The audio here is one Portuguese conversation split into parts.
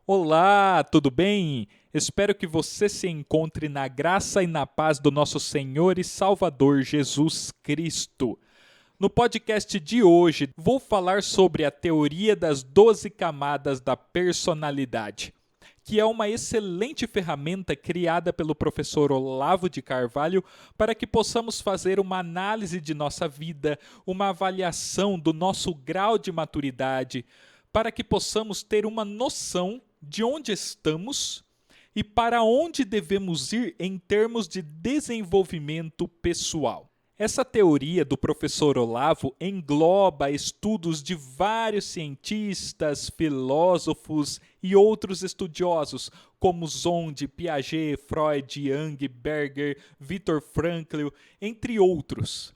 Olá, tudo bem? Espero que você se encontre na graça e na paz do nosso Senhor e Salvador Jesus Cristo. No podcast de hoje, vou falar sobre a teoria das 12 camadas da personalidade, que é uma excelente ferramenta criada pelo professor Olavo de Carvalho para que possamos fazer uma análise de nossa vida, uma avaliação do nosso grau de maturidade, para que possamos ter uma noção de onde estamos e para onde devemos ir em termos de desenvolvimento pessoal. Essa teoria do professor Olavo engloba estudos de vários cientistas, filósofos e outros estudiosos, como Zonde, Piaget, Freud, Jung, Berger, Viktor Frankl, entre outros.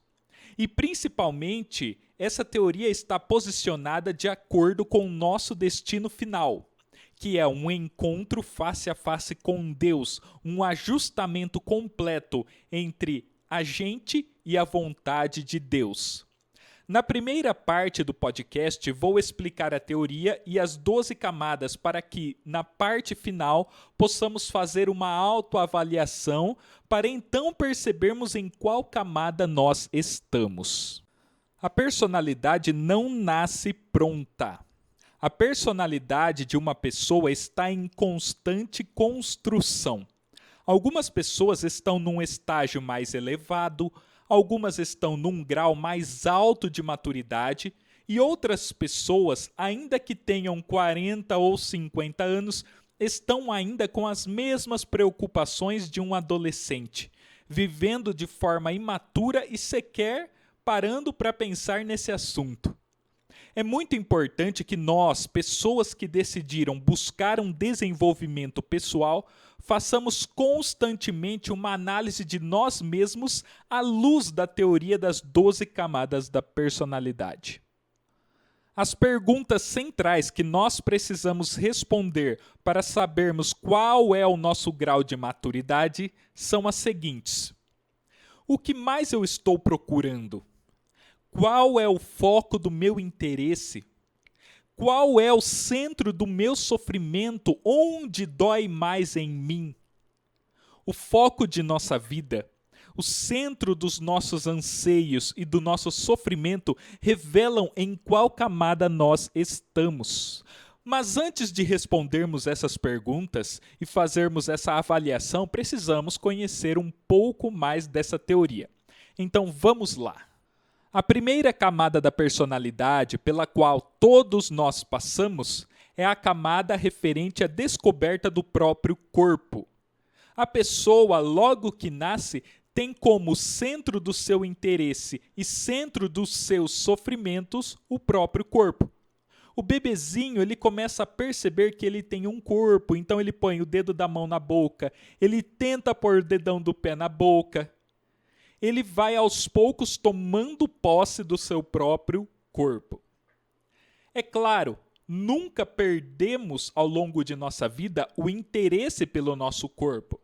E, principalmente, essa teoria está posicionada de acordo com o nosso destino final, que é um encontro face a face com Deus, um ajustamento completo entre a gente e a vontade de Deus. Na primeira parte do podcast, vou explicar a teoria e as 12 camadas para que, na parte final, possamos fazer uma autoavaliação para então percebermos em qual camada nós estamos. A personalidade não nasce pronta. A personalidade de uma pessoa está em constante construção. Algumas pessoas estão num estágio mais elevado, algumas estão num grau mais alto de maturidade e outras pessoas, ainda que tenham 40 ou 50 anos, estão ainda com as mesmas preocupações de um adolescente, vivendo de forma imatura e sequer parando para pensar nesse assunto. É muito importante que nós, pessoas que decidiram buscar um desenvolvimento pessoal, façamos constantemente uma análise de nós mesmos à luz da teoria das 12 camadas da personalidade. As perguntas centrais que nós precisamos responder para sabermos qual é o nosso grau de maturidade são as seguintes: o que mais eu estou procurando? Qual é o foco do meu interesse? Qual é o centro do meu sofrimento? Onde dói mais em mim? O foco de nossa vida, o centro dos nossos anseios e do nosso sofrimento revelam em qual camada nós estamos. Mas antes de respondermos essas perguntas e fazermos essa avaliação, precisamos conhecer um pouco mais dessa teoria. Então vamos lá. A primeira camada da personalidade pela qual todos nós passamos é a camada referente à descoberta do próprio corpo. A pessoa, logo que nasce, tem como centro do seu interesse e centro dos seus sofrimentos o próprio corpo. O bebezinho, ele começa a perceber que ele tem um corpo, então ele põe o dedo da mão na boca, ele tenta pôr o dedão do pé na boca. Ele vai aos poucos tomando posse do seu próprio corpo. É claro, nunca perdemos ao longo de nossa vida o interesse pelo nosso corpo.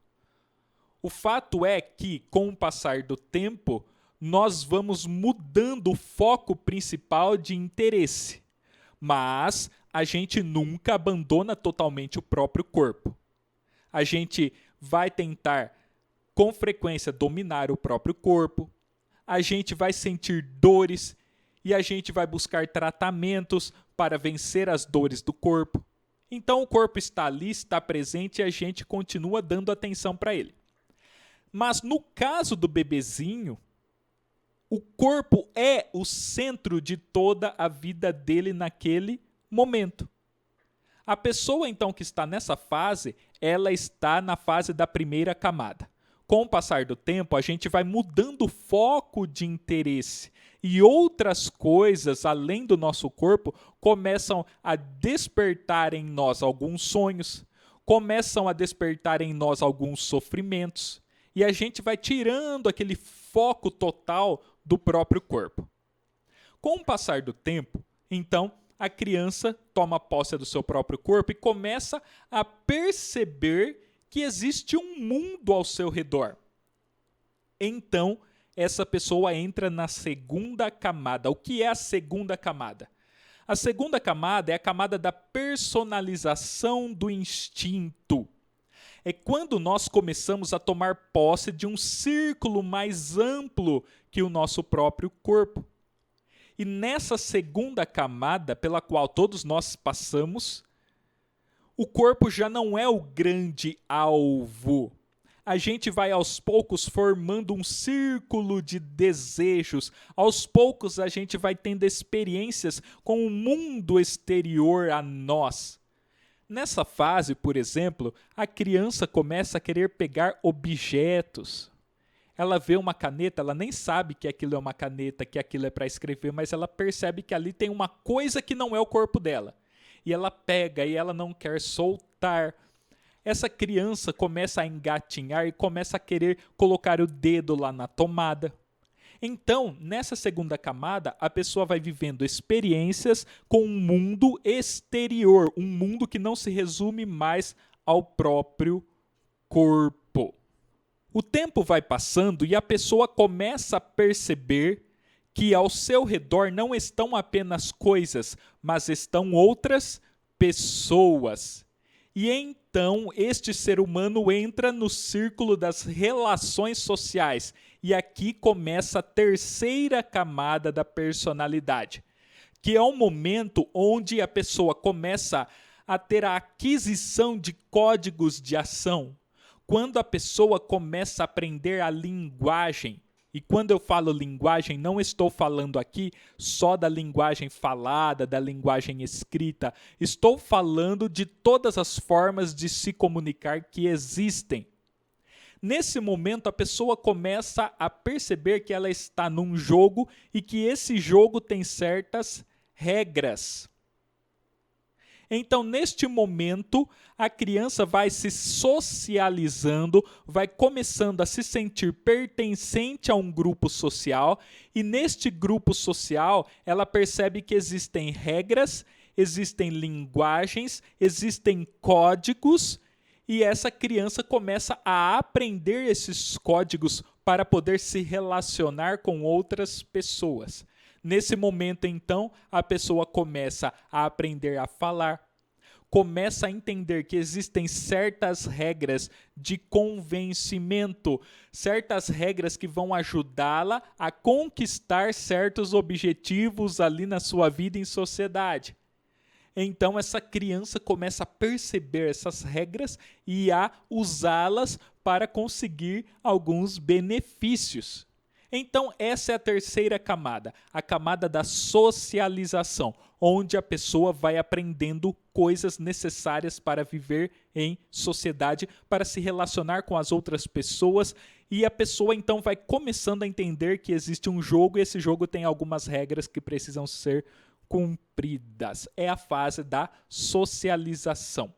O fato é que, com o passar do tempo, nós vamos mudando o foco principal de interesse. Mas a gente nunca abandona totalmente o próprio corpo. A gente vai tentar com frequência dominar o próprio corpo, a gente vai sentir dores e a gente vai buscar tratamentos para vencer as dores do corpo. Então o corpo está ali, está presente e a gente continua dando atenção para ele. Mas no caso do bebezinho, o corpo é o centro de toda a vida dele naquele momento. A pessoa então que está nessa fase, ela está na fase da primeira camada. Com o passar do tempo, a gente vai mudando o foco de interesse e outras coisas, além do nosso corpo, começam a despertar em nós alguns sonhos, começam a despertar em nós alguns sofrimentos e a gente vai tirando aquele foco total do próprio corpo. Com o passar do tempo, então, a criança toma posse do seu próprio corpo e começa a perceber que existe um mundo ao seu redor. Então, essa pessoa entra na segunda camada. O que é a segunda camada? A segunda camada é a camada da personalização do instinto. É quando nós começamos a tomar posse de um círculo mais amplo que o nosso próprio corpo. E nessa segunda camada, pela qual todos nós passamos, o corpo já não é o grande alvo. A gente vai aos poucos formando um círculo de desejos. Aos poucos a gente vai tendo experiências com o mundo exterior a nós. Nessa fase, por exemplo, a criança começa a querer pegar objetos. Ela vê uma caneta, ela nem sabe que aquilo é uma caneta, que aquilo é para escrever, mas ela percebe que ali tem uma coisa que não é o corpo dela. E ela pega e ela não quer soltar. Essa criança começa a engatinhar e começa a querer colocar o dedo lá na tomada. Então, nessa segunda camada, a pessoa vai vivendo experiências com um mundo exterior, um mundo que não se resume mais ao próprio corpo. O tempo vai passando e a pessoa começa a perceber que ao seu redor não estão apenas coisas, mas estão outras pessoas. E então este ser humano entra no círculo das relações sociais. E aqui começa a terceira camada da personalidade, que é o momento onde a pessoa começa a ter a aquisição de códigos de ação. Quando a pessoa começa a aprender a linguagem. E quando eu falo linguagem, não estou falando aqui só da linguagem falada, da linguagem escrita. Estou falando de todas as formas de se comunicar que existem. Nesse momento, a pessoa começa a perceber que ela está num jogo e que esse jogo tem certas regras. Então, neste momento, a criança vai se socializando, vai começando a se sentir pertencente a um grupo social, e neste grupo social, ela percebe que existem regras, existem linguagens, existem códigos, e essa criança começa a aprender esses códigos para poder se relacionar com outras pessoas. Nesse momento, então, a pessoa começa a aprender a falar, começa a entender que existem certas regras de convencimento, certas regras que vão ajudá-la a conquistar certos objetivos ali na sua vida em sociedade. Então, essa criança começa a perceber essas regras e a usá-las para conseguir alguns benefícios. Então, essa é a terceira camada, a camada da socialização, onde a pessoa vai aprendendo coisas necessárias para viver em sociedade, para se relacionar com as outras pessoas, e a pessoa então vai começando a entender que existe um jogo e esse jogo tem algumas regras que precisam ser cumpridas. É a fase da socialização.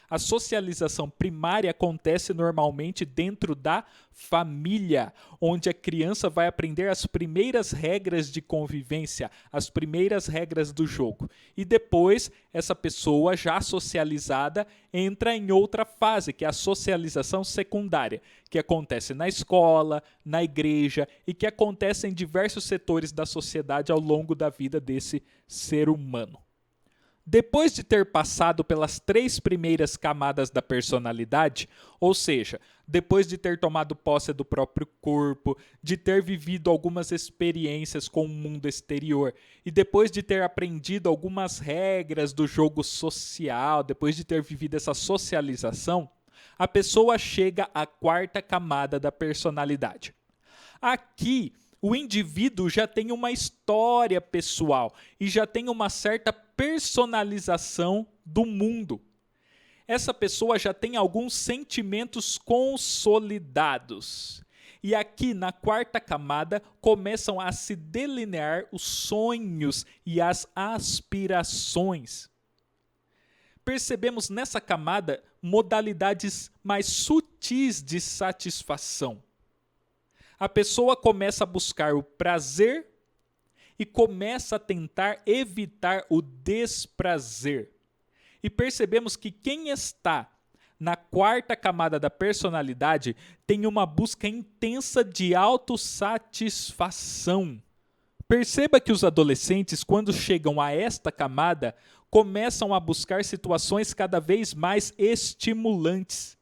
A socialização primária acontece normalmente dentro da família, onde a criança vai aprender as primeiras regras de convivência, as primeiras regras do jogo. E depois, essa pessoa já socializada entra em outra fase, que é a socialização secundária, que acontece na escola, na igreja e que acontece em diversos setores da sociedade ao longo da vida desse ser humano. Depois de ter passado pelas 3 primeiras camadas da personalidade, ou seja, depois de ter tomado posse do próprio corpo, de ter vivido algumas experiências com o mundo exterior e depois de ter aprendido algumas regras do jogo social, depois de ter vivido essa socialização, a pessoa chega à 4ª camada da personalidade. Aqui, o indivíduo já tem uma história pessoal e já tem uma certa personalização do mundo. Essa pessoa já tem alguns sentimentos consolidados. E aqui, na 4ª camada, começam a se delinear os sonhos e as aspirações. Percebemos nessa camada modalidades mais sutis de satisfação. A pessoa começa a buscar o prazer e começa a tentar evitar o desprazer. E percebemos que quem está na 4ª camada da personalidade tem uma busca intensa de autossatisfação. Perceba que os adolescentes, quando chegam a esta camada, começam a buscar situações cada vez mais estimulantes.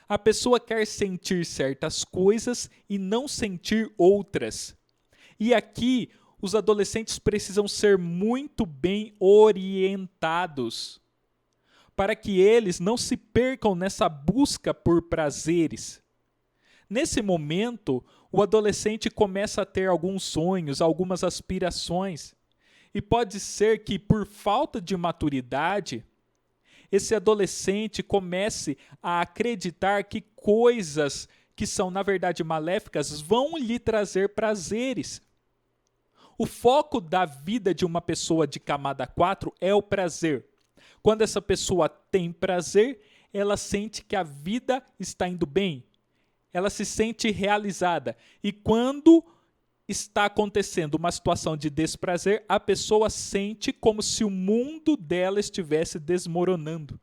A pessoa quer sentir certas coisas e não sentir outras. E aqui, os adolescentes precisam ser muito bem orientados, para que eles não se percam nessa busca por prazeres. Nesse momento, o adolescente começa a ter alguns sonhos, algumas aspirações. E pode ser que, por falta de maturidade, esse adolescente comece a acreditar que coisas que são, na verdade, maléficas vão lhe trazer prazeres. O foco da vida de uma pessoa de camada 4 é o prazer. Quando essa pessoa tem prazer, ela sente que a vida está indo bem. Ela se sente realizada. E quando está acontecendo uma situação de desprazer, a pessoa sente como se o mundo dela estivesse desmoronando.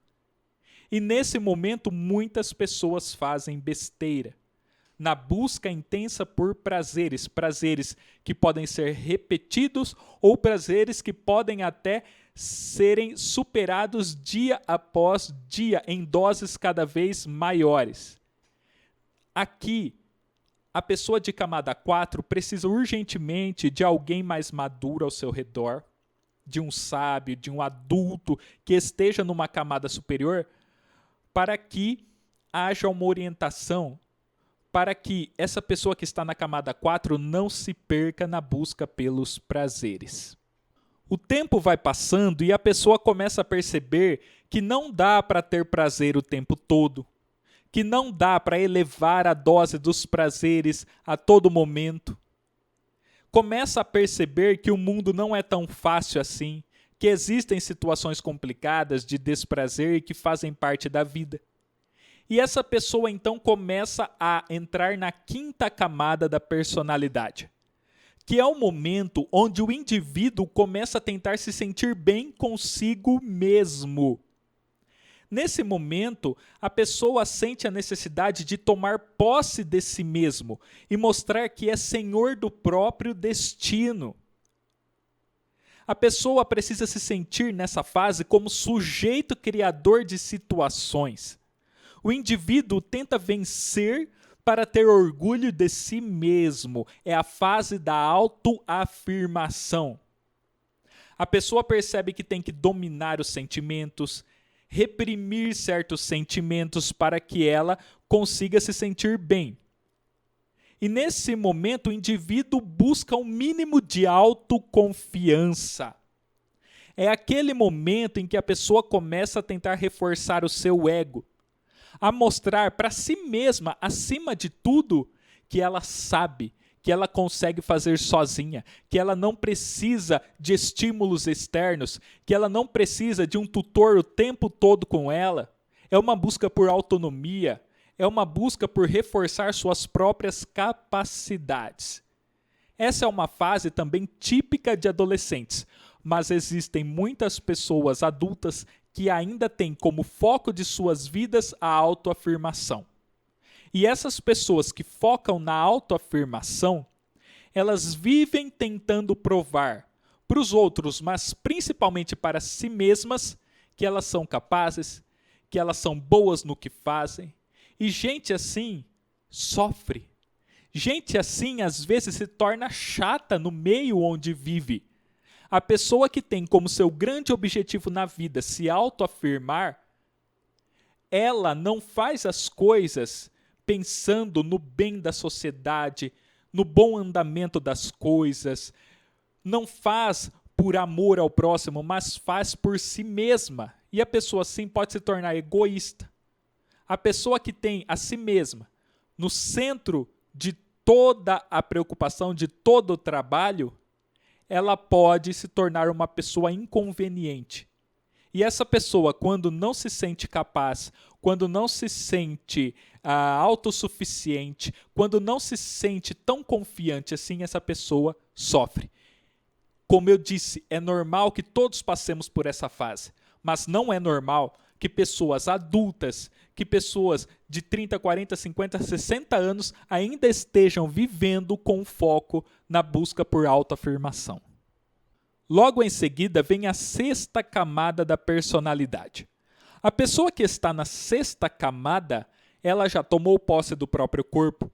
E nesse momento, muitas pessoas fazem besteira. Na busca intensa por prazeres, prazeres que podem ser repetidos ou prazeres que podem até serem superados dia após dia em doses cada vez maiores. Aqui, a pessoa de camada 4 precisa urgentemente de alguém mais maduro ao seu redor, de um sábio, de um adulto que esteja numa camada superior, para que haja uma orientação, para que essa pessoa que está na camada 4 não se perca na busca pelos prazeres. O tempo vai passando e a pessoa começa a perceber que não dá para ter prazer o tempo todo, que não dá para elevar a dose dos prazeres a todo momento. Começa a perceber que o mundo não é tão fácil assim, que existem situações complicadas de desprazer e que fazem parte da vida. E essa pessoa então começa a entrar na quinta camada da personalidade, que é o momento onde o indivíduo começa a tentar se sentir bem consigo mesmo. Nesse momento, a pessoa sente a necessidade de tomar posse de si mesmo e mostrar que é senhor do próprio destino. A pessoa precisa se sentir nessa fase como sujeito criador de situações. O indivíduo tenta vencer para ter orgulho de si mesmo. É a fase da autoafirmação. A pessoa percebe que tem que dominar os sentimentos, reprimir certos sentimentos para que ela consiga se sentir bem. E nesse momento o indivíduo busca um mínimo de autoconfiança. É aquele momento em que a pessoa começa a tentar reforçar o seu ego, a mostrar para si mesma, acima de tudo, que ela sabe, que ela consegue fazer sozinha, que ela não precisa de estímulos externos, que ela não precisa de um tutor o tempo todo com ela. É uma busca por autonomia, é uma busca por reforçar suas próprias capacidades. Essa é uma fase também típica de adolescentes, mas existem muitas pessoas adultas que ainda têm como foco de suas vidas a autoafirmação. E essas pessoas que focam na autoafirmação, elas vivem tentando provar para os outros, mas principalmente para si mesmas, que elas são capazes, que elas são boas no que fazem. E gente assim sofre. Gente assim às vezes se torna chata no meio onde vive. A pessoa que tem como seu grande objetivo na vida se autoafirmar, ela não faz as coisas pensando no bem da sociedade, no bom andamento das coisas, não faz por amor ao próximo, mas faz por si mesma. E a pessoa assim pode se tornar egoísta. A pessoa que tem a si mesma no centro de toda a preocupação, de todo o trabalho, ela pode se tornar uma pessoa inconveniente. E essa pessoa, quando não se sente capaz, quando não se sente autossuficiente, quando não se sente tão confiante assim, essa pessoa sofre. Como eu disse, é normal que todos passemos por essa fase, mas não é normal que pessoas adultas, que pessoas de 30, 40, 50, 60 anos ainda estejam vivendo com foco na busca por autoafirmação. Logo em seguida vem a sexta camada da personalidade. A pessoa que está na sexta camada, ela já tomou posse do próprio corpo.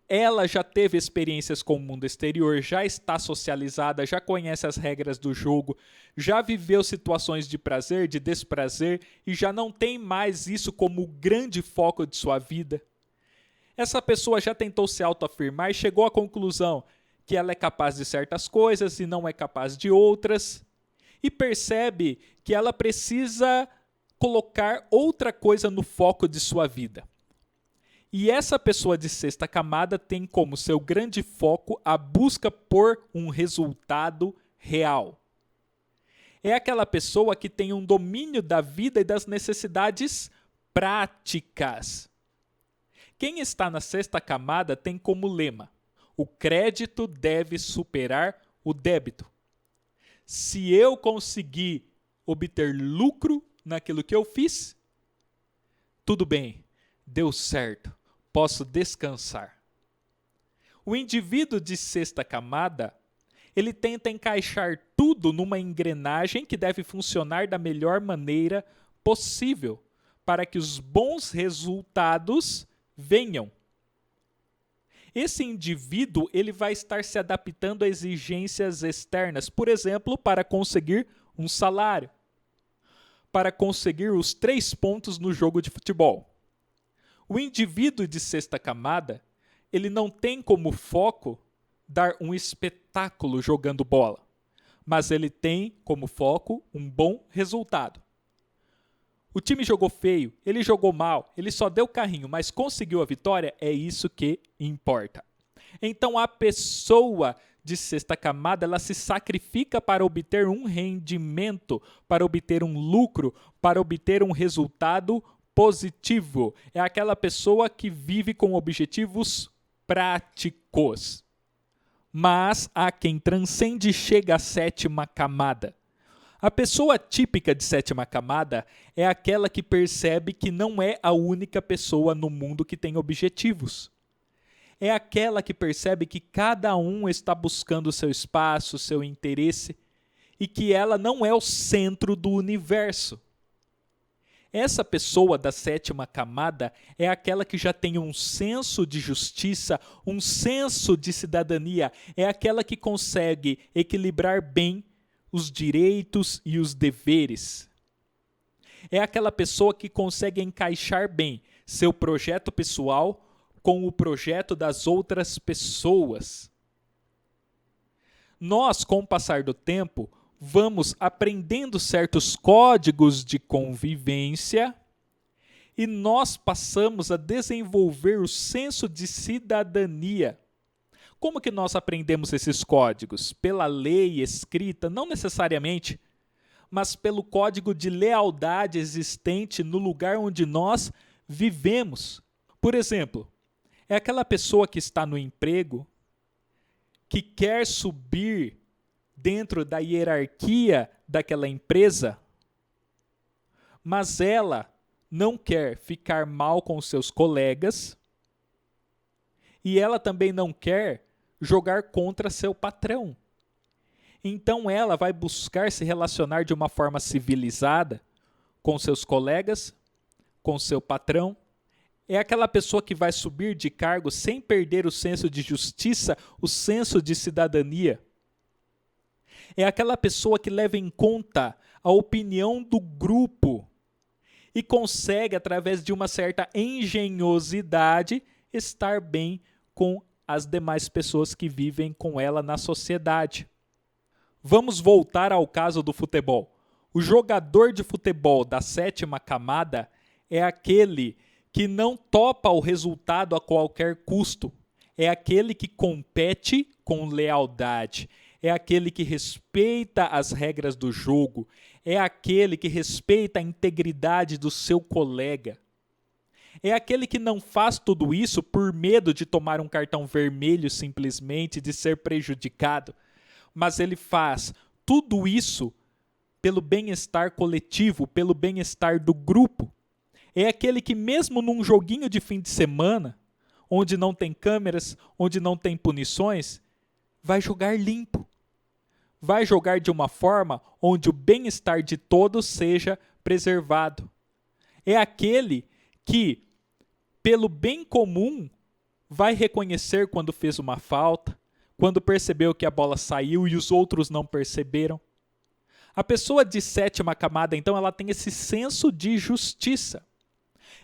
Ela já teve experiências com o mundo exterior, já está socializada, já conhece as regras do jogo, já viveu situações de prazer, de desprazer e já não tem mais isso como o grande foco de sua vida. Essa pessoa já tentou se autoafirmar e chegou à conclusão que ela é capaz de certas coisas e não é capaz de outras, e percebe que ela precisa colocar outra coisa no foco de sua vida. E essa pessoa de sexta camada tem como seu grande foco a busca por um resultado real. É aquela pessoa que tem um domínio da vida e das necessidades práticas. Quem está na sexta camada tem como lema: o crédito deve superar o débito. Se eu conseguir obter lucro naquilo que eu fiz, tudo bem, deu certo, posso descansar. O indivíduo de sexta camada, ele tenta encaixar tudo numa engrenagem que deve funcionar da melhor maneira possível para que os bons resultados venham. Esse indivíduo ele vai estar se adaptando a exigências externas, por exemplo, para conseguir um salário, para conseguir os 3 pontos no jogo de futebol. O indivíduo de sexta camada, ele não tem como foco dar um espetáculo jogando bola, mas ele tem como foco um bom resultado. O time jogou feio, ele jogou mal, ele só deu carrinho, mas conseguiu a vitória, é isso que importa. Então a pessoa de sexta camada, ela se sacrifica para obter um rendimento, para obter um lucro, para obter um resultado positivo. É aquela pessoa que vive com objetivos práticos. Mas há quem transcende e chega à sétima camada. A pessoa típica de sétima camada é aquela que percebe que não é a única pessoa no mundo que tem objetivos. É aquela que percebe que cada um está buscando seu espaço, seu interesse, e que ela não é o centro do universo. Essa pessoa da sétima camada é aquela que já tem um senso de justiça, um senso de cidadania, é aquela que consegue equilibrar bem os direitos e os deveres. É aquela pessoa que consegue encaixar bem seu projeto pessoal com o projeto das outras pessoas. Nós, com o passar do tempo, vamos aprendendo certos códigos de convivência e nós passamos a desenvolver o senso de cidadania. Como que nós aprendemos esses códigos? Pela lei escrita? Não necessariamente, mas pelo código de lealdade existente no lugar onde nós vivemos. Por exemplo, é aquela pessoa que está no emprego, que quer subir dentro da hierarquia daquela empresa, mas ela não quer ficar mal com seus colegas e ela também não quer jogar contra seu patrão. Então ela vai buscar se relacionar de uma forma civilizada com seus colegas, com seu patrão. É aquela pessoa que vai subir de cargo sem perder o senso de justiça, o senso de cidadania. É aquela pessoa que leva em conta a opinião do grupo e consegue, através de uma certa engenhosidade, estar bem com as demais pessoas que vivem com ela na sociedade. Vamos voltar ao caso do futebol. O jogador de futebol da sétima camada é aquele que não topa o resultado a qualquer custo. É aquele que compete com lealdade. É aquele que respeita as regras do jogo. É aquele que respeita a integridade do seu colega. É aquele que não faz tudo isso por medo de tomar um cartão vermelho simplesmente, de ser prejudicado. Mas ele faz tudo isso pelo bem-estar coletivo, pelo bem-estar do grupo. É aquele que mesmo num joguinho de fim de semana, onde não tem câmeras, onde não tem punições, vai jogar limpo. Vai jogar de uma forma onde o bem-estar de todos seja preservado. É aquele que, pelo bem comum, vai reconhecer quando fez uma falta, quando percebeu que a bola saiu e os outros não perceberam. A pessoa de sétima camada, então, ela tem esse senso de justiça.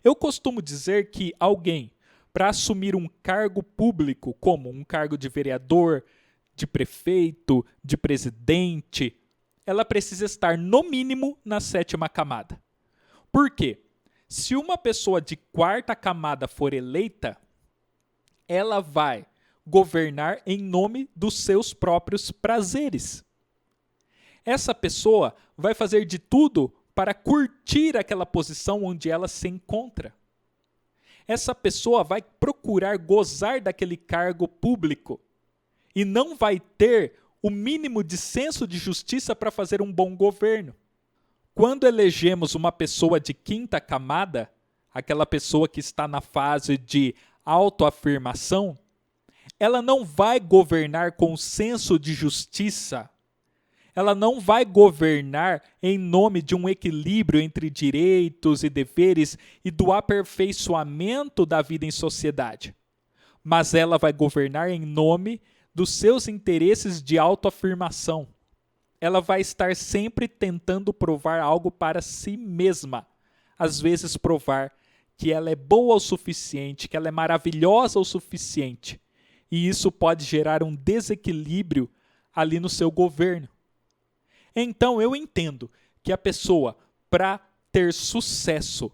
Eu costumo dizer que alguém, para assumir um cargo público, como um cargo de vereador, de prefeito, de presidente, ela precisa estar, no mínimo, na sétima camada. Por quê? Se uma pessoa de quarta camada for eleita, ela vai governar em nome dos seus próprios prazeres. Essa pessoa vai fazer de tudo para curtir aquela posição onde ela se encontra. Essa pessoa vai procurar gozar daquele cargo público e não vai ter o mínimo de senso de justiça para fazer um bom governo. Quando elegemos uma pessoa de quinta camada, aquela pessoa que está na fase de autoafirmação, ela não vai governar com senso de justiça. Ela não vai governar em nome de um equilíbrio entre direitos e deveres e do aperfeiçoamento da vida em sociedade. Mas ela vai governar em nome dos seus interesses de autoafirmação. Ela vai estar sempre tentando provar algo para si mesma. Às vezes provar que ela é boa o suficiente, que ela é maravilhosa o suficiente. E isso pode gerar um desequilíbrio ali no seu governo. Então, eu entendo que a pessoa, para ter sucesso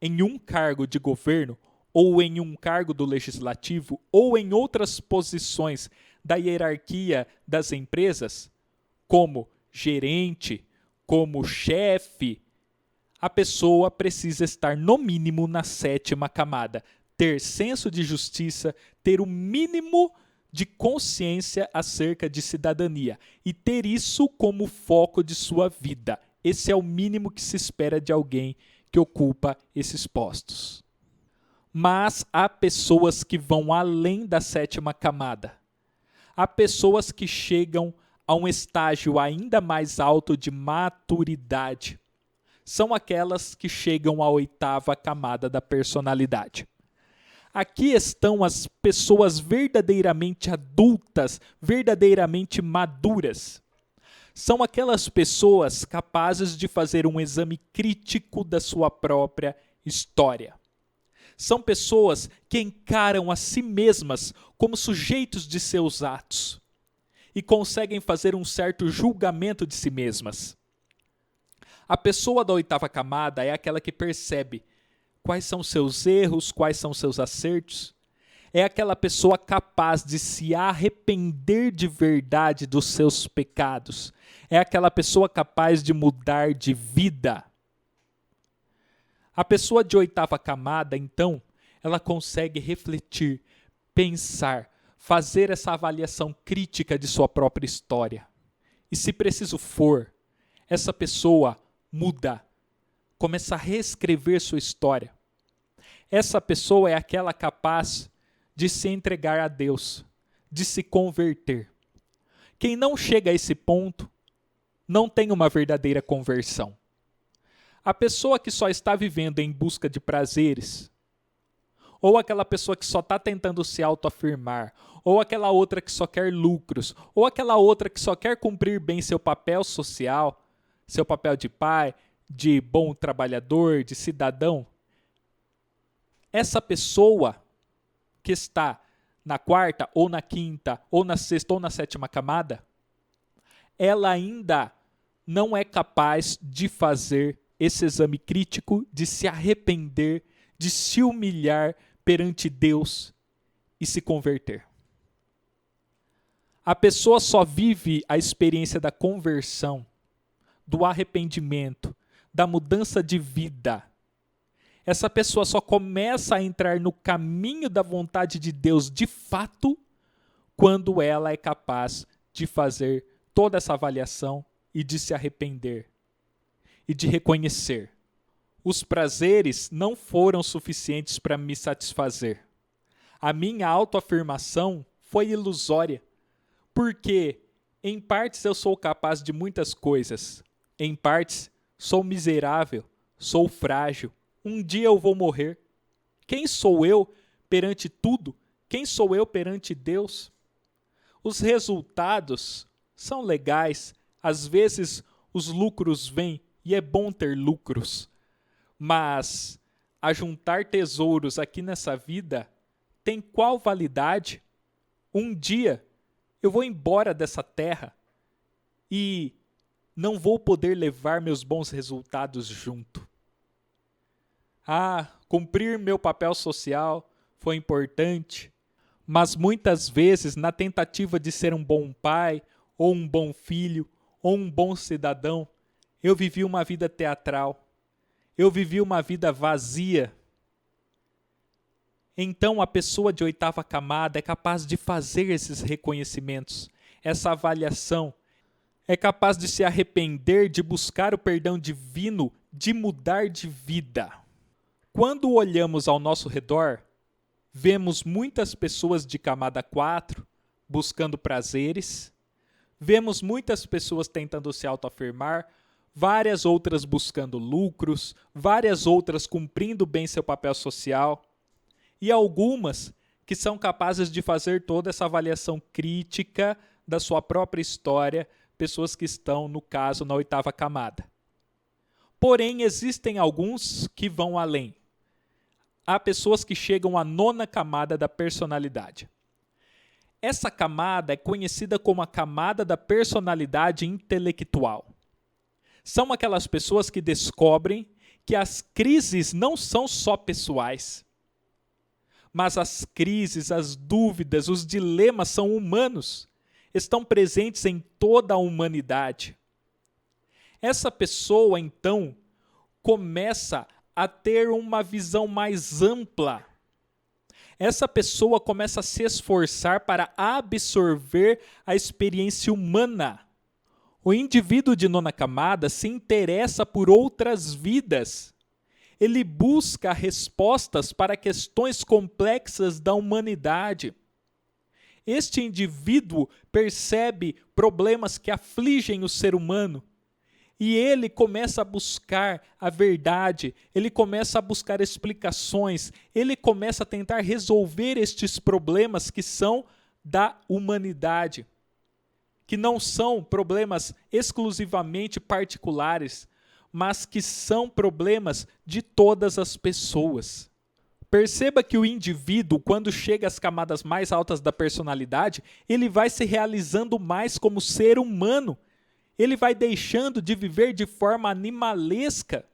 em um cargo de governo, ou em um cargo do legislativo, ou em outras posições da hierarquia das empresas, como gerente, como chefe, a pessoa precisa estar, no mínimo, na sétima camada. Ter senso de justiça, ter o mínimo de consciência acerca de cidadania e ter isso como foco de sua vida. Esse é o mínimo que se espera de alguém que ocupa esses postos. Mas há pessoas que vão além da sétima camada. Há pessoas que chegam a um estágio ainda mais alto de maturidade. São aquelas que chegam à oitava camada da personalidade. Aqui estão as pessoas verdadeiramente adultas, verdadeiramente maduras. São aquelas pessoas capazes de fazer um exame crítico da sua própria história. São pessoas que encaram a si mesmas como sujeitos de seus atos e conseguem fazer um certo julgamento de si mesmas. A pessoa da oitava camada é aquela que percebe quais são seus erros, quais são seus acertos. É aquela pessoa capaz de se arrepender de verdade dos seus pecados. É aquela pessoa capaz de mudar de vida. A pessoa de oitava camada, então, ela consegue refletir, pensar, fazer essa avaliação crítica de sua própria história. E se preciso for, essa pessoa muda, começa a reescrever sua história. Essa pessoa é aquela capaz de se entregar a Deus, de se converter. Quem não chega a esse ponto, não tem uma verdadeira conversão. A pessoa que só está vivendo em busca de prazeres, ou aquela pessoa que só está tentando se autoafirmar, ou aquela outra que só quer lucros, ou aquela outra que só quer cumprir bem seu papel social, seu papel de pai, de bom trabalhador, de cidadão. Essa pessoa que está na quarta, ou na quinta, ou na sexta, ou na sétima camada, ela ainda não é capaz de fazer esse exame crítico, de se arrepender, de se humilhar perante Deus e se converter. A pessoa só vive a experiência da conversão, do arrependimento, da mudança de vida. Essa pessoa só começa a entrar no caminho da vontade de Deus de fato quando ela é capaz de fazer toda essa avaliação e de se arrepender e de reconhecer. Os prazeres não foram suficientes para me satisfazer. A minha autoafirmação foi ilusória, porque em partes eu sou capaz de muitas coisas, em partes sou miserável, sou frágil, um dia eu vou morrer. Quem sou eu perante tudo? Quem sou eu perante Deus? Os resultados são legais, às vezes os lucros vêm e é bom ter lucros, mas ajuntar tesouros aqui nessa vida tem qual validade? Um dia eu vou embora dessa terra e não vou poder levar meus bons resultados junto. Cumprir meu papel social foi importante, mas muitas vezes, na tentativa de ser um bom pai, ou um bom filho, ou um bom cidadão, eu vivi uma vida teatral. Eu vivi uma vida vazia. Então, a pessoa de 8ª camada é capaz de fazer esses reconhecimentos, essa avaliação. É capaz de se arrepender, de buscar o perdão divino, de mudar de vida. Quando olhamos ao nosso redor, vemos muitas pessoas de camada 4 buscando prazeres, vemos muitas pessoas tentando se autoafirmar, várias outras buscando lucros, várias outras cumprindo bem seu papel social, e algumas que são capazes de fazer toda essa avaliação crítica da sua própria história, pessoas que estão, no caso, na 8ª camada. Porém, existem alguns que vão além. Há pessoas que chegam à 9ª camada da personalidade. Essa camada é conhecida como a camada da personalidade intelectual. São aquelas pessoas que descobrem que as crises não são só pessoais, mas as crises, as dúvidas, os dilemas são humanos, estão presentes em toda a humanidade. Essa pessoa, então, começa a ter uma visão mais ampla. Essa pessoa começa a se esforçar para absorver a experiência humana. O indivíduo de 9ª camada se interessa por outras vidas. Ele busca respostas para questões complexas da humanidade. Este indivíduo percebe problemas que afligem o ser humano e ele começa a buscar a verdade, ele começa a buscar explicações, ele começa a tentar resolver estes problemas que são da humanidade, que não são problemas exclusivamente particulares, mas que são problemas de todas as pessoas. Perceba que o indivíduo, quando chega às camadas mais altas da personalidade, ele vai se realizando mais como ser humano. Ele vai deixando de viver de forma animalesca.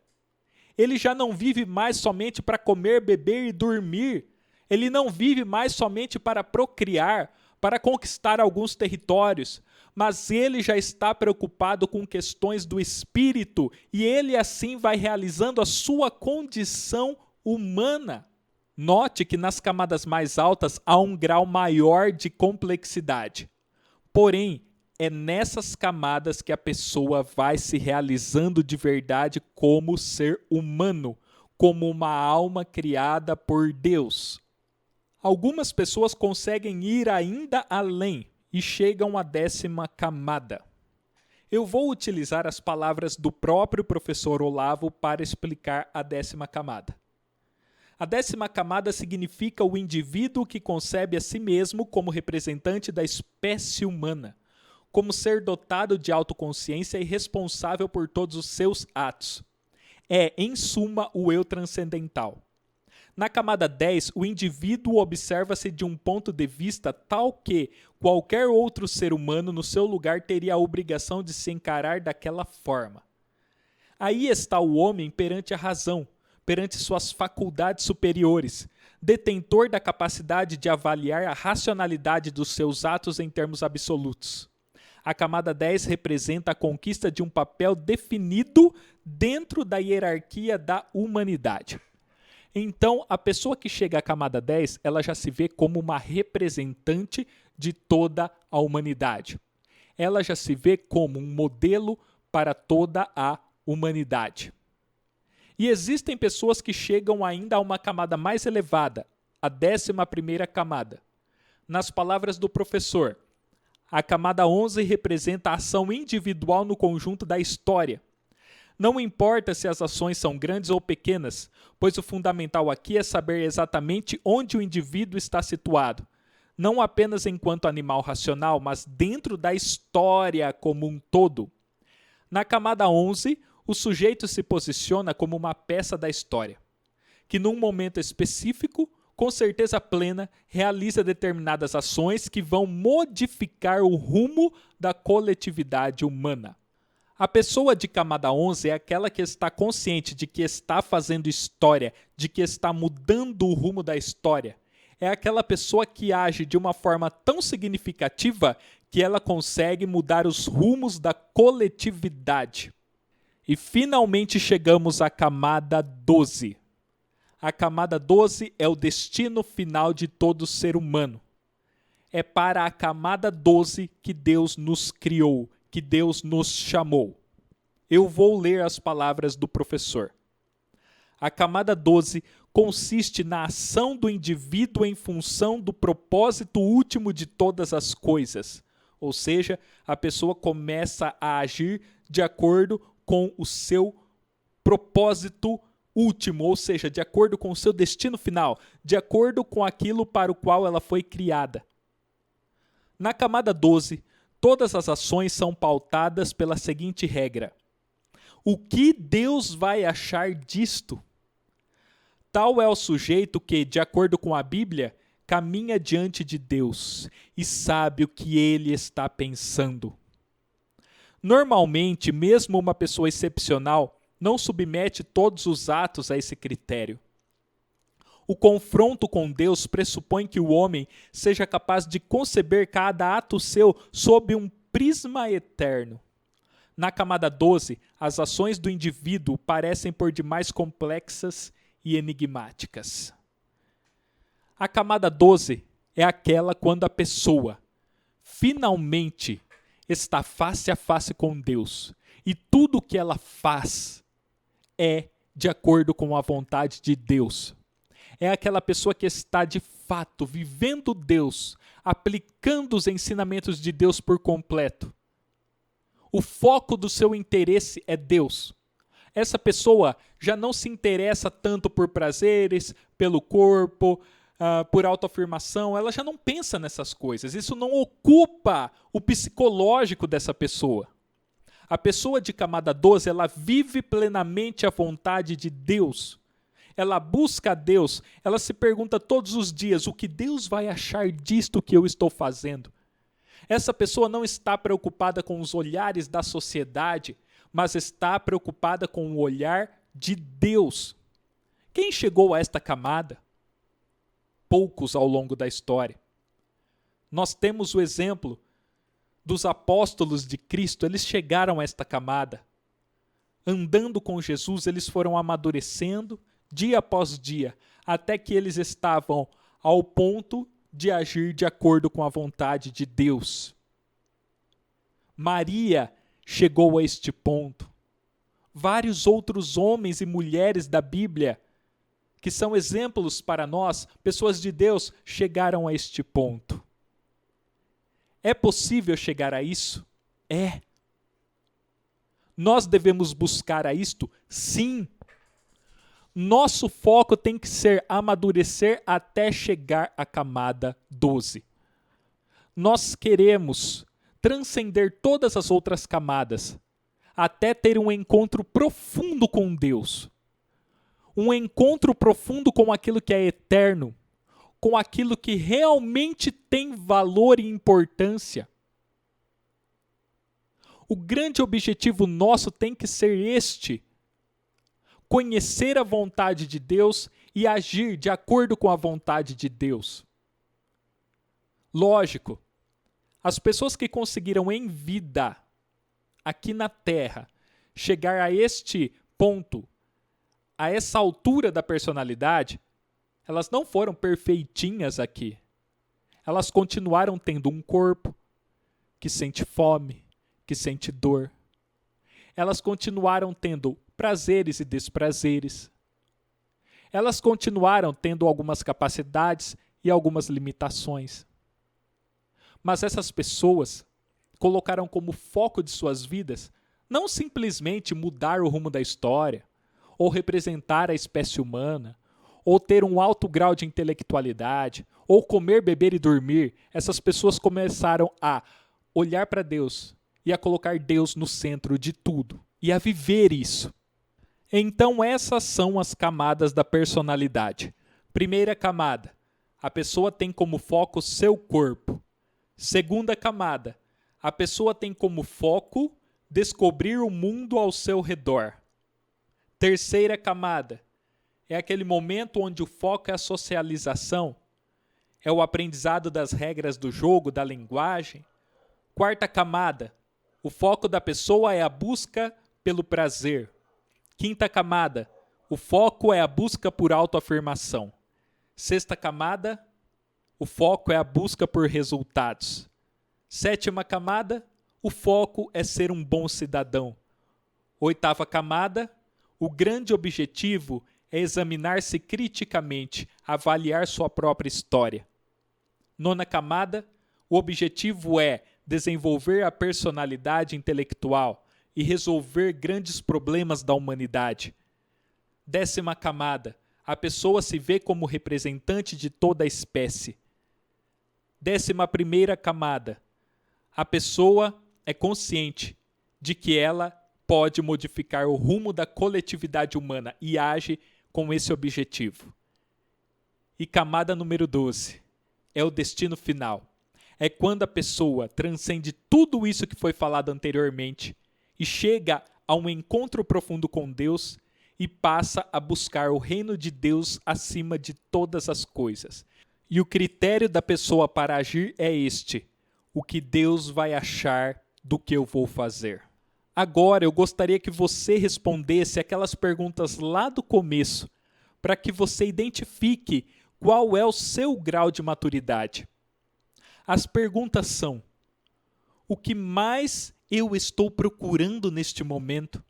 Ele já não vive mais somente para comer, beber e dormir. Ele não vive mais somente para procriar, para conquistar alguns territórios, mas ele já está preocupado com questões do espírito e ele assim vai realizando a sua condição humana. Note que nas camadas mais altas há um grau maior de complexidade. Porém, é nessas camadas que a pessoa vai se realizando de verdade como ser humano, como uma alma criada por Deus. Algumas pessoas conseguem ir ainda além e chegam à 10ª camada. Eu vou utilizar as palavras do próprio professor Olavo para explicar a 10ª camada. A 10ª camada significa o indivíduo que concebe a si mesmo como representante da espécie humana, como ser dotado de autoconsciência e responsável por todos os seus atos. É, em suma, o eu transcendental. Na camada 10, o indivíduo observa-se de um ponto de vista tal que qualquer outro ser humano no seu lugar teria a obrigação de se encarar daquela forma. Aí está o homem perante a razão, perante suas faculdades superiores, detentor da capacidade de avaliar a racionalidade dos seus atos em termos absolutos. A camada 10 representa a conquista de um papel definido dentro da hierarquia da humanidade. Então, a pessoa que chega à camada 10, ela já se vê como uma representante de toda a humanidade. ela já se vê como um modelo para toda a humanidade. E existem pessoas que chegam ainda a uma camada mais elevada, a 11ª camada. Nas palavras do professor, a camada 11 representa a ação individual no conjunto da história. Não importa se as ações são grandes ou pequenas, pois o fundamental aqui é saber exatamente onde o indivíduo está situado, não apenas enquanto animal racional, mas dentro da história como um todo. Na camada 11, o sujeito se posiciona como uma peça da história, que num momento específico, com certeza plena, realiza determinadas ações que vão modificar o rumo da coletividade humana. A pessoa de camada 11 é aquela que está consciente de que está fazendo história, de que está mudando o rumo da história. É aquela pessoa que age de uma forma tão significativa que ela consegue mudar os rumos da coletividade. E finalmente chegamos à camada 12. A camada 12 é o destino final de todo ser humano. É para a camada 12 que Deus nos criou, que Deus nos chamou. Eu vou ler as palavras do professor. A camada 12 consiste na ação do indivíduo em função do propósito último de todas as coisas. Ou seja, a pessoa começa a agir de acordo com o seu propósito último, ou seja, de acordo com o seu destino final, de acordo com aquilo para o qual ela foi criada. Na camada 12, todas as ações são pautadas pela seguinte regra: o que Deus vai achar disto? Tal é o sujeito que, de acordo com a Bíblia, caminha diante de Deus e sabe o que ele está pensando. Normalmente, mesmo uma pessoa excepcional não submete todos os atos a esse critério. O confronto com Deus pressupõe que o homem seja capaz de conceber cada ato seu sob um prisma eterno. Na camada 12, as ações do indivíduo parecem por demais complexas e enigmáticas. A camada 12 é aquela quando a pessoa finalmente está face a face com Deus e tudo o que ela faz é de acordo com a vontade de Deus. É aquela pessoa que está de fato vivendo Deus, aplicando os ensinamentos de Deus por completo. O foco do seu interesse é Deus. Essa pessoa já não se interessa tanto por prazeres, pelo corpo, por autoafirmação. Ela já não pensa nessas coisas. Isso não ocupa o psicológico dessa pessoa. A pessoa de camada 12, ela vive plenamente a vontade de Deus. Ela busca a Deus. Ela se pergunta todos os dias: o que Deus vai achar disto que eu estou fazendo? Essa pessoa não está preocupada com os olhares da sociedade, mas está preocupada com o olhar de Deus. Quem chegou a esta camada? Poucos ao longo da história. Nós temos o exemplo dos apóstolos de Cristo. Eles chegaram a esta camada. Andando com Jesus, eles foram amadurecendo dia após dia, até que eles estavam ao ponto de agir de acordo com a vontade de Deus. Maria chegou a este ponto. Vários outros homens e mulheres da Bíblia, que são exemplos para nós, pessoas de Deus, chegaram a este ponto. É possível chegar a isso? É. Nós devemos buscar a isto? Sim. Nosso foco tem que ser amadurecer até chegar à camada 12. Nós queremos transcender todas as outras camadas, até ter um encontro profundo com Deus. Um encontro profundo com aquilo que é eterno, com aquilo que realmente tem valor e importância. O grande objetivo nosso tem que ser este: conhecer a vontade de Deus e agir de acordo com a vontade de Deus. Lógico, as pessoas que conseguiram em vida, aqui na Terra, chegar a este ponto, a essa altura da personalidade, elas não foram perfeitinhas aqui. Elas continuaram tendo um corpo, que sente fome, que sente dor. Elas continuaram tendo prazeres e desprazeres. Elas continuaram tendo algumas capacidades e algumas limitações. Mas essas pessoas colocaram como foco de suas vidas não simplesmente mudar o rumo da história, ou representar a espécie humana, ou ter um alto grau de intelectualidade, ou comer, beber e dormir. Essas pessoas começaram a olhar para Deus e a colocar Deus no centro de tudo e a viver isso. Então essas são as camadas da personalidade. Primeira camada, a pessoa tem como foco seu corpo. Segunda camada, a pessoa tem como foco descobrir o mundo ao seu redor. Terceira camada, é aquele momento onde o foco é a socialização, é o aprendizado das regras do jogo, da linguagem. Quarta camada, o foco da pessoa é a busca pelo prazer. Quinta camada, o foco é a busca por autoafirmação. Sexta camada, o foco é a busca por resultados. Sétima camada, o foco é ser um bom cidadão. Oitava camada, o grande objetivo é examinar-se criticamente, avaliar sua própria história. Nona camada, o objetivo é desenvolver a personalidade intelectual e resolver grandes problemas da humanidade. Décima camada, a pessoa se vê como representante de toda a espécie. 11ª camada, a pessoa é consciente de que ela pode modificar o rumo da coletividade humana e age com esse objetivo. E camada número 12 é o destino final. É quando a pessoa transcende tudo isso que foi falado anteriormente e chega a um encontro profundo com Deus e passa a buscar o reino de Deus acima de todas as coisas. E o critério da pessoa para agir é este: o que Deus vai achar do que eu vou fazer. Agora eu gostaria que você respondesse aquelas perguntas lá do começo, para que você identifique qual é o seu grau de maturidade. As perguntas são: o que mais eu estou procurando neste momento?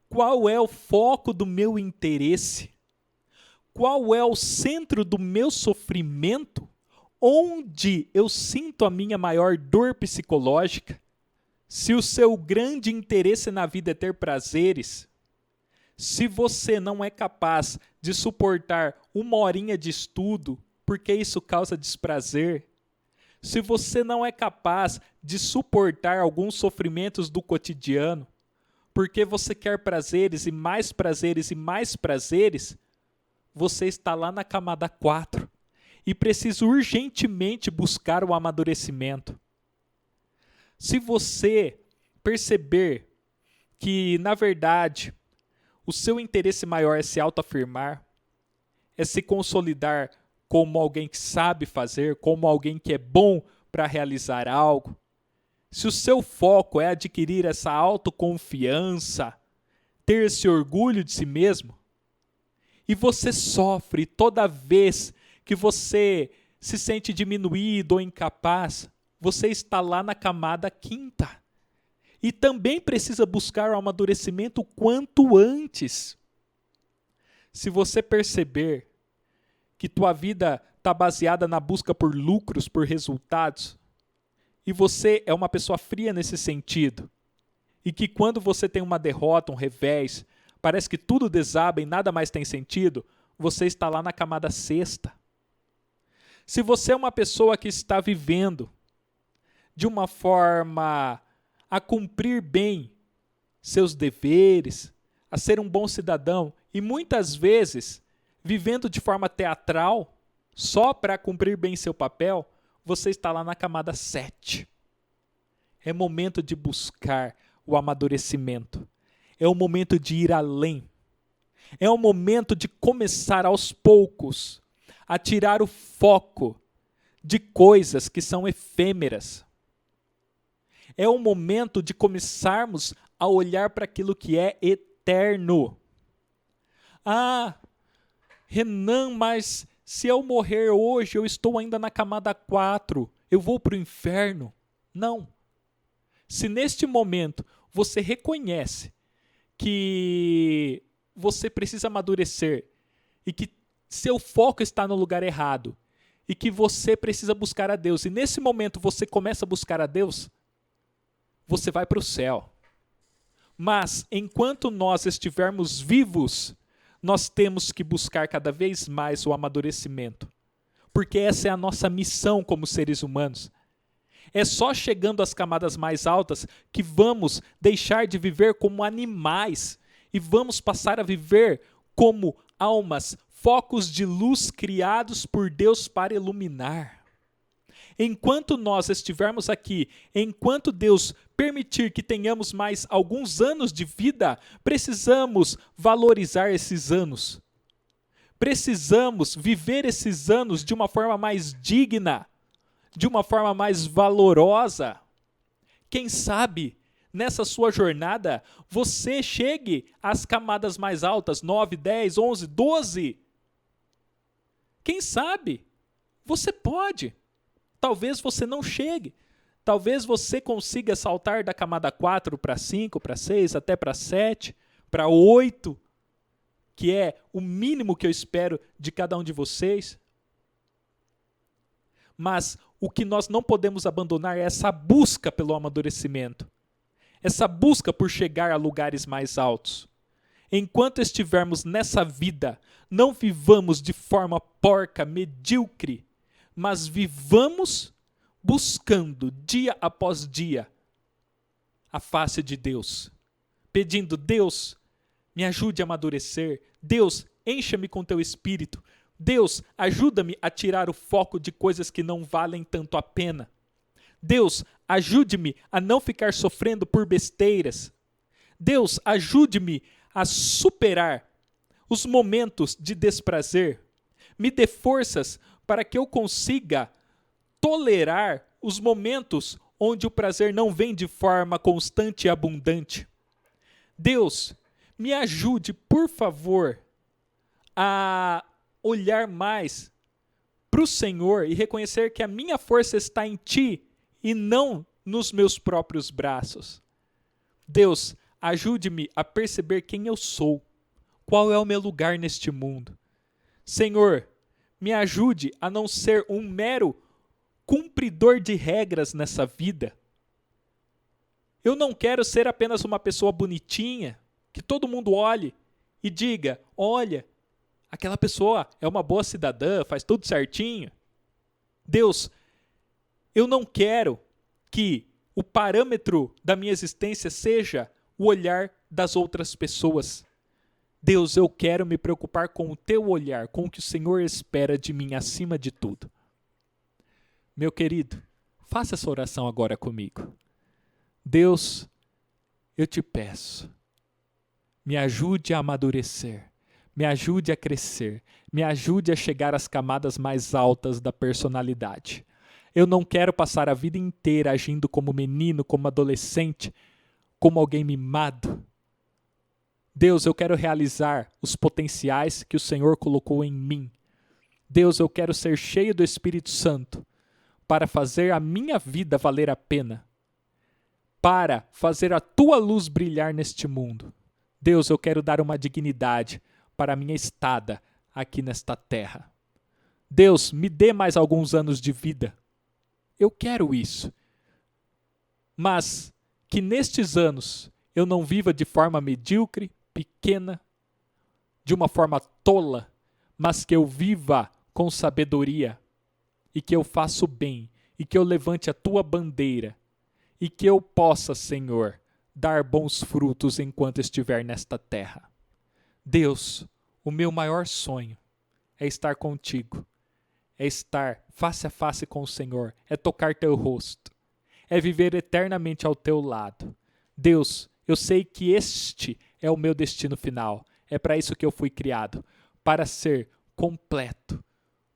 Qual é o foco do meu interesse? Qual é o centro do meu sofrimento? Onde eu sinto a minha maior dor psicológica? Se o seu grande interesse na vida é ter prazeres, se você não é capaz de suportar 1 horinha de estudo, porque isso causa desprazer, se você não é capaz de suportar alguns sofrimentos do cotidiano, porque você quer prazeres e mais prazeres e mais prazeres, você está lá na camada 4 e precisa urgentemente buscar o amadurecimento. Se você perceber que, na verdade, o seu interesse maior é se autoafirmar, é se consolidar como alguém que sabe fazer, como alguém que é bom para realizar algo, se o seu foco é adquirir essa autoconfiança, ter esse orgulho de si mesmo, e você sofre toda vez que você se sente diminuído ou incapaz, você está lá na camada 5ª. E também precisa buscar o amadurecimento o quanto antes. Se você perceber que tua vida está baseada na busca por lucros, por resultados, e você é uma pessoa fria nesse sentido, e que quando você tem uma derrota, um revés, parece que tudo desaba e nada mais tem sentido, você está lá na camada 6ª. Se você é uma pessoa que está vivendo de uma forma a cumprir bem seus deveres, a ser um bom cidadão, e muitas vezes vivendo de forma teatral, só para cumprir bem seu papel, você está lá na camada 7. É momento de buscar o amadurecimento. É o momento de ir além. É o momento de começar aos poucos a tirar o foco de coisas que são efêmeras. É o momento de começarmos a olhar para aquilo que é eterno. Ah, Renan, mas se eu morrer hoje, eu estou ainda na camada 4, eu vou para o inferno. Não, Se neste momento você reconhece que você precisa amadurecer e que seu foco está no lugar errado e que você precisa buscar a Deus, e nesse momento você começa a buscar a Deus, você vai para o céu. Mas enquanto nós estivermos vivos, nós temos que buscar cada vez mais o amadurecimento, porque essa é a nossa missão como seres humanos. É só chegando às camadas mais altas que vamos deixar de viver como animais e vamos passar a viver como almas, focos de luz criados por Deus para iluminar. Enquanto nós estivermos aqui, enquanto Deus permitir que tenhamos mais alguns anos de vida, precisamos valorizar esses anos. Precisamos viver esses anos de uma forma mais digna, de uma forma mais valorosa. Quem sabe, nessa sua jornada, você chegue às camadas mais altas, 9, 10, 11, 12. Quem sabe? Você pode. Talvez você não chegue. Talvez você consiga saltar da camada 4 para 5, para 6, até para 7, para 8, que é o mínimo que eu espero de cada um de vocês. Mas o que nós não podemos abandonar é essa busca pelo amadurecimento. Essa busca por chegar a lugares mais altos. Enquanto estivermos nessa vida, não vivamos de forma porca, medíocre, mas vivamos buscando dia após dia a face de Deus, pedindo: Deus, me ajude a amadurecer, Deus, encha-me com teu espírito, Deus, ajuda-me a tirar o foco de coisas que não valem tanto a pena, Deus, ajude-me a não ficar sofrendo por besteiras, Deus, ajude-me a superar os momentos de desprazer, me dê forças para que eu consiga tolerar os momentos onde o prazer não vem de forma constante e abundante. Deus, me ajude, por favor, a olhar mais para o Senhor e reconhecer que a minha força está em Ti e não nos meus próprios braços. Deus, ajude-me a perceber quem eu sou, qual é o meu lugar neste mundo. Senhor, me ajude a não ser um mero cumpridor de regras nessa vida. Eu não quero ser apenas uma pessoa bonitinha, que todo mundo olhe e diga: olha, aquela pessoa é uma boa cidadã, faz tudo certinho. Deus, eu não quero que o parâmetro da minha existência seja o olhar das outras pessoas. Deus, eu quero me preocupar com o teu olhar, com o que o Senhor espera de mim acima de tudo. Meu querido, faça essa oração agora comigo. Deus, eu te peço, me ajude a amadurecer, me ajude a crescer, me ajude a chegar às camadas mais altas da personalidade. Eu não quero passar a vida inteira agindo como menino, como adolescente, como alguém mimado. Deus, eu quero realizar os potenciais que o Senhor colocou em mim. Deus, eu quero ser cheio do Espírito Santo para fazer a minha vida valer a pena, para fazer a tua luz brilhar neste mundo. Deus, eu quero dar uma dignidade para a minha estada aqui nesta terra. Deus, me dê mais alguns anos de vida. Eu quero isso. Mas que nestes anos eu não viva de forma medíocre, pequena, de uma forma tola, mas que eu viva com sabedoria e que eu faça o bem e que eu levante a tua bandeira e que eu possa, Senhor, dar bons frutos enquanto estiver nesta terra. Deus, o meu maior sonho é estar contigo, é estar face a face com o Senhor, é tocar teu rosto, é viver eternamente ao teu lado. Deus, eu sei que este é o meu destino final. É para isso que eu fui criado, para ser completo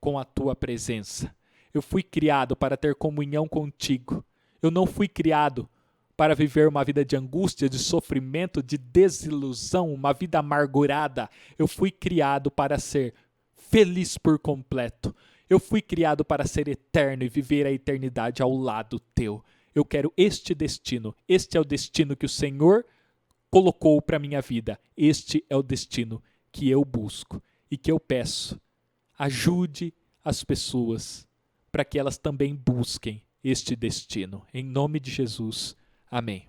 com a tua presença. Eu fui criado para ter comunhão contigo. Eu não fui criado para viver uma vida de angústia, de sofrimento, de desilusão, uma vida amargurada. Eu fui criado para ser feliz por completo. Eu fui criado para ser eterno e viver a eternidade ao lado teu. Eu quero este destino. Este é o destino que o Senhor colocou para a minha vida. Este é o destino que eu busco e que eu peço. Ajude as pessoas para que elas também busquem este destino. Em nome de Jesus. Amém.